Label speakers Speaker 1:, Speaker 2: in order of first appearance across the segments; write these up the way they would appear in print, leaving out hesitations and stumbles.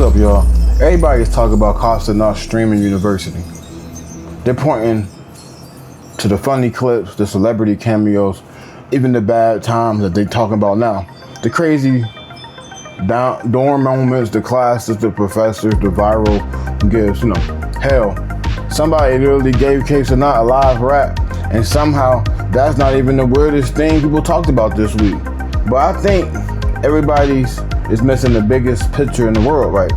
Speaker 1: up, y'all? Everybody's talking about Kai Cenat Streamer University. They're pointing to the funny clips, the celebrity cameos, even the bad times that they're talking about now. The crazy dorm moments, the classes, the professors, the viral gifts, hell. Somebody literally gave Kai Cenat a live rap, and somehow that's not even the weirdest thing people talked about this week. But I think everybody's is missing the biggest picture in the world, right?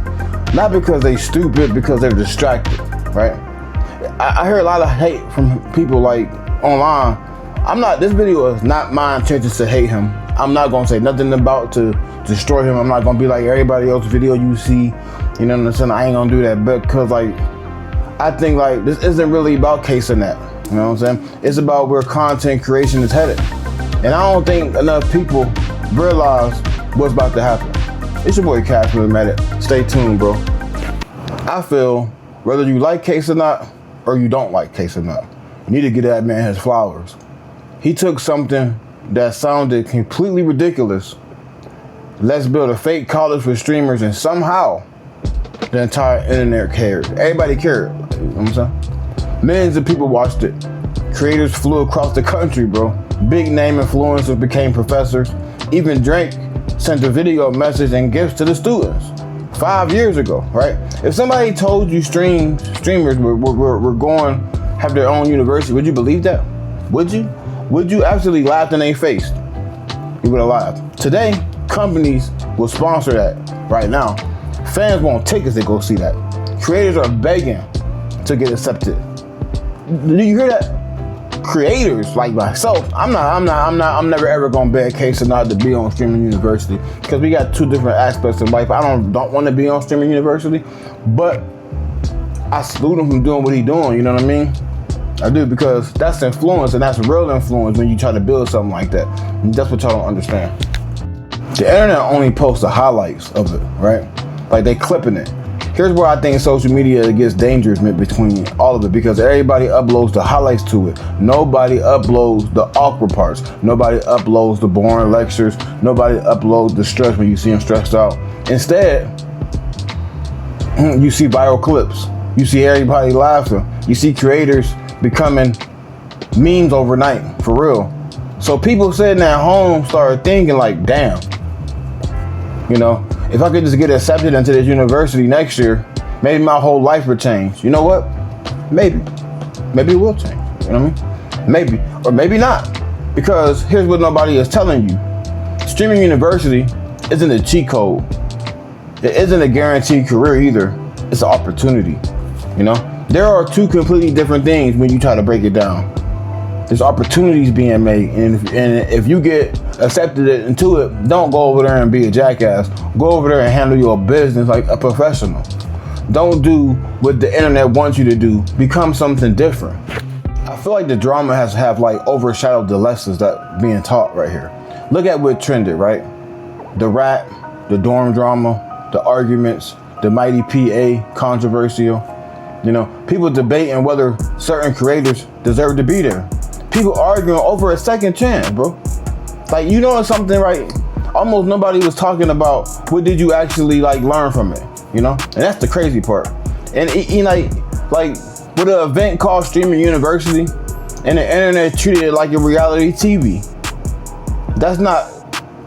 Speaker 1: Not because they stupid, because they're distracted, right? I hear a lot of hate from people like online. This video is not my intention to hate him. I'm not gonna say nothing about to destroy him. I'm not gonna be like everybody else's video you see, you know what I'm saying? I ain't gonna do that, because I think this isn't really about Kai Cenat, you know what I'm saying? It's about where content creation is headed. And I don't think enough people realize what's about to happen. It's your boy Kai Cenat. Stay tuned, bro. I feel whether you like Kai Cenat or you don't like Kai Cenat, you need to give that man his flowers. He took something that sounded completely ridiculous. Let's build a fake college for streamers, and somehow the entire internet cared. Everybody cared. You know what I'm saying? Millions of people watched it. Creators flew across the country, bro. Big name influencers became professors. Even Drake sent a video message and gifts to the students 5 years ago, right? If somebody told you streamers were going to have their own university, would you believe that? Would you? Would you absolutely laugh in their face? You would have laughed. Today, companies will sponsor that right now. Fans want tickets to go see that. Creators are begging to get accepted. Do you hear that? Creators like myself, I'm never ever gonna beg Kai Cenat to be on Streamer University, because we got two different aspects of life. I don't want to be on Streamer University, but I salute him from doing what he's doing, you know what I mean? I do, because that's influence, and that's real influence when you try to build something like that. And that's what y'all don't understand. The internet only posts the highlights of it, right? Like they clipping it. Here's where I think social media gets dangerous between all of it, because everybody uploads the highlights to it. Nobody uploads the awkward parts. Nobody uploads the boring lectures. Nobody uploads the stress when you see them stressed out. Instead, you see viral clips. You see everybody laughing. You see creators becoming memes overnight, for real. So people sitting at home started thinking like, damn, if I could just get accepted into this university next year, maybe my whole life would change. You know what? Maybe it will change. You know what I mean? Maybe, or maybe not. Because here's what nobody is telling you. Streaming University isn't a cheat code. It isn't a guaranteed career either. It's an opportunity. There are two completely different things when you try to break it down. There's opportunities being made, and if you get accepted into it, don't go over there and be a jackass. Go over there and handle your business like a professional. Don't do what the internet wants you to do. Become something different. I feel like the drama has overshadowed the lessons that being taught right here. Look at what trended, right? The rap, the dorm drama, the arguments, the mighty PA, controversial. People debating whether certain creators deserve to be there. People arguing over a second chance, bro. Something, right? Almost nobody was talking about what did you actually learn from it, And that's the crazy part. And with an event called Streamer University, and the internet treated it like a reality TV. That's not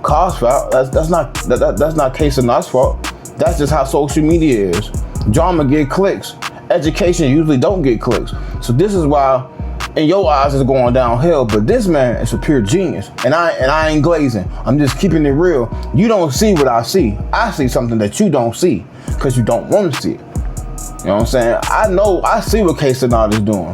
Speaker 1: Kai's fault. That's not Kai Cenat's fault. That's just how social media is. Drama get clicks. Education usually don't get clicks. So this is why in your eyes it's going downhill, but this man is a pure genius. And I ain't glazing. I'm just keeping it real. You don't see what I see. I see something that you don't see, because you don't want to see it. You know what I'm saying? I see what Kai Cenat is doing.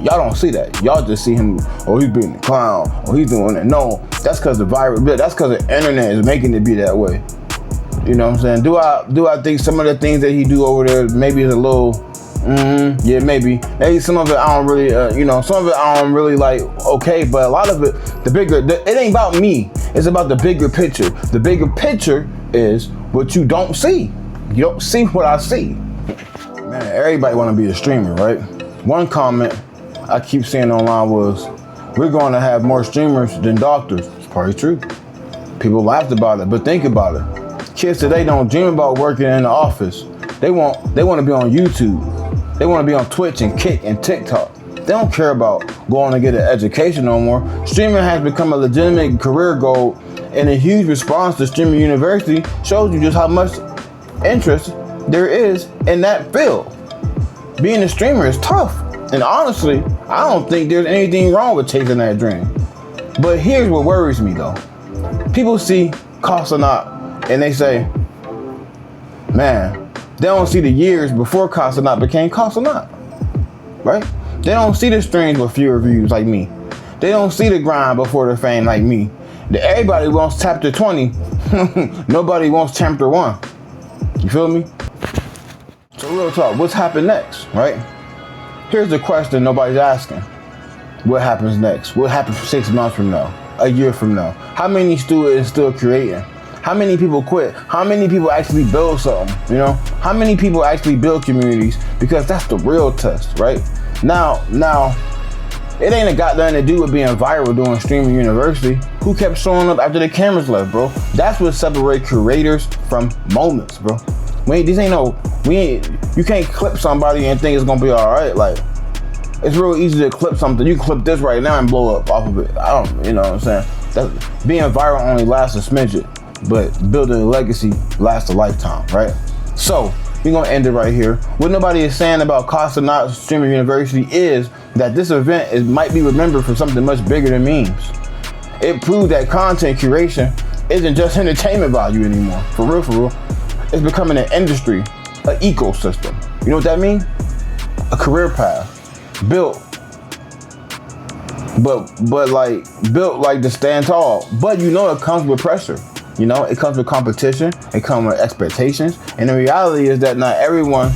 Speaker 1: Y'all don't see that. Y'all just see him, he's being a clown, he's doing it. No, that's because the internet is making it be that way. You know what I'm saying? Do I think some of the things that he do over there maybe is a little, yeah, maybe some of it I don't really, some of it I don't really like, okay, but a lot of it, it ain't about me. It's about the bigger picture. The bigger picture is what you don't see. You don't see what I see. Man, everybody want to be a streamer, right? One comment I keep seeing online was, we're going to have more streamers than doctors. It's probably true. People laughed about it, but think about it. Kids today don't dream about working in the office. They want to be on YouTube. They want to be on Twitch and Kick and TikTok. They don't care about going to get an education no more. Streaming has become a legitimate career goal, and a huge response to Streamer University shows you just how much interest there is in that field. Being a streamer is tough, and honestly, I don't think there's anything wrong with chasing that dream. But here's what worries me though. People see Kai Cenat and they say, man, they don't see the years before Kai Cenat became Kai Cenat, right? They don't see the streams with fewer views like me. They don't see the grind before the fame like me. Everybody wants chapter 20. Nobody wants chapter 1. You feel me? So real talk, what's happened next, right? Here's the question nobody's asking. What happens next? What happens 6 months from now? A year from now? How many students still creating? How many people quit? How many people actually build something? You know? How many people actually build communities? Because that's the real test, right? Now, it ain't got nothing to do with being viral doing Streamer University. Who kept showing up after the cameras left, bro? That's what separates creators from moments, bro. You can't clip somebody and think it's gonna be all right. Like, it's real easy to clip something. You clip this right now and blow up off of it. You know what I'm saying? Being viral only lasts a smidget, but building a legacy lasts a lifetime, right? So, we're gonna end it right here. What nobody is saying about Kai Cenat Streamer University is that this event might be remembered for something much bigger than memes. It proved that content curation isn't just entertainment value anymore. For real. It's becoming an industry, an ecosystem. You know what that means? A career path. Built to stand tall. But you know it comes with pressure. You know, it comes with competition, it comes with expectations, and the reality is that not everyone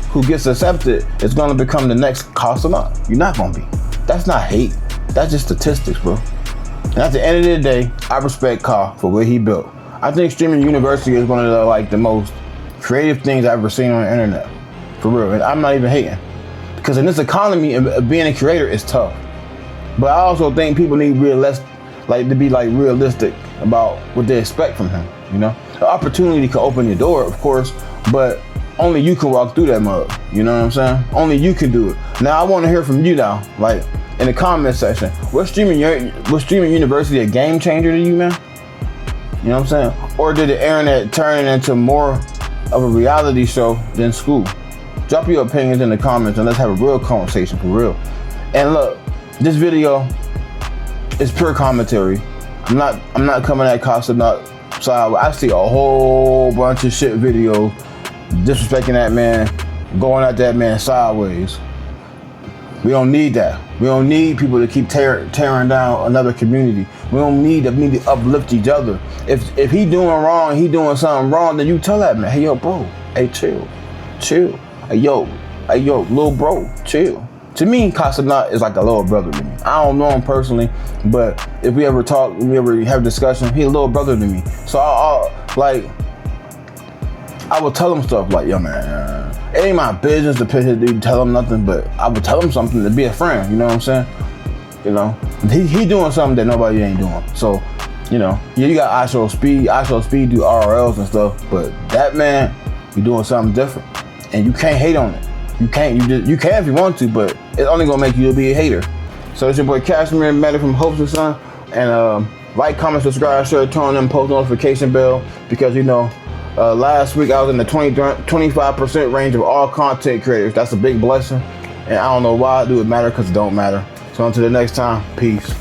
Speaker 1: who gets accepted is gonna become the next Kai Cenat. You're not gonna be. That's not hate. That's just statistics, bro. And at the end of the day, I respect Kai for what he built. I think Streamer University is one of the most creative things I've ever seen on the internet. For real, and I'm not even hating. Because in this economy, being a creator is tough. But I also think people need to be realistic about what they expect from him, you know? The opportunity can open your door, of course, but only you can walk through that mud, you know what I'm saying? Only you can do it. Now, I want to hear from you now, like, in the comment section. Was Streamer University a game changer to you, man? You know what I'm saying? Or did the internet turn it into more of a reality show than school? Drop your opinions in the comments and let's have a real conversation, for real. And look, this video is pure commentary. I'm not coming at Kai Cenat side. I see a whole bunch of shit videos disrespecting that man, going at that man sideways. We don't need that. We don't need people to keep tearing down another community. We don't need to uplift each other. If he doing wrong, he doing something wrong, then you tell that man, hey yo bro, hey chill. Hey yo, little bro, chill. To me, Kai Cenat is like a little brother to me. I don't know him personally, but if we ever talk, we ever have a discussion, he's a little brother to me. So I would tell him stuff like, yo man, it ain't my business to tell him nothing, but I would tell him something to be a friend, you know what I'm saying? You know, he doing something that nobody ain't doing. So, you know, yeah, you got I Show Speed do RLs and stuff, but that man, he doing something different. And you can't hate on it. You can if you want to, but it's only gonna make you be a hater. So it's your boy Cashmere Medic from Hopes and Son, and like, comment, subscribe, share, turn on them post notification bell, because you know, last week I was in the 25% range of all content creators. That's a big blessing, and I don't know why it would matter, because it don't matter. So until the next time, peace.